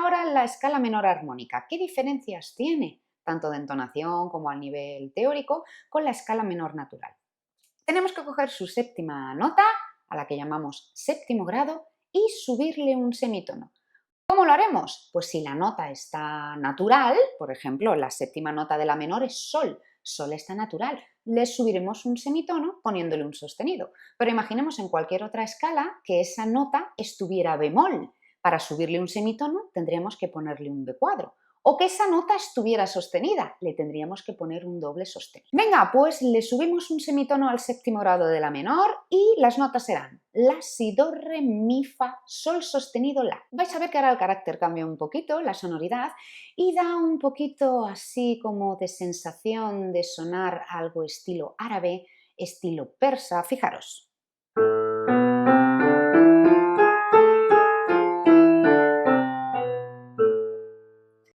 ahora la escala menor armónica. ¿Qué diferencias tiene, tanto de entonación como a nivel teórico, con la escala menor natural? Tenemos que coger su séptima nota, a la que llamamos séptimo grado, y subirle un semitono. ¿Cómo lo haremos? Pues si la nota está natural, por ejemplo, la séptima nota de la menor es sol, sol está natural, le subiremos un semitono poniéndole un sostenido. Pero imaginemos en cualquier otra escala que esa nota estuviera bemol. Para subirle un semitono tendríamos que ponerle un B cuadro. O que esa nota estuviera sostenida, le tendríamos que poner un doble sostenido. Venga, pues le subimos un semitono al séptimo grado de la menor y las notas serán la, si, do, re, mi, fa, sol sostenido, la. Vais a ver que ahora el carácter cambia un poquito, la sonoridad, y da un poquito así como de sensación de sonar algo estilo árabe, estilo persa. Fijaros.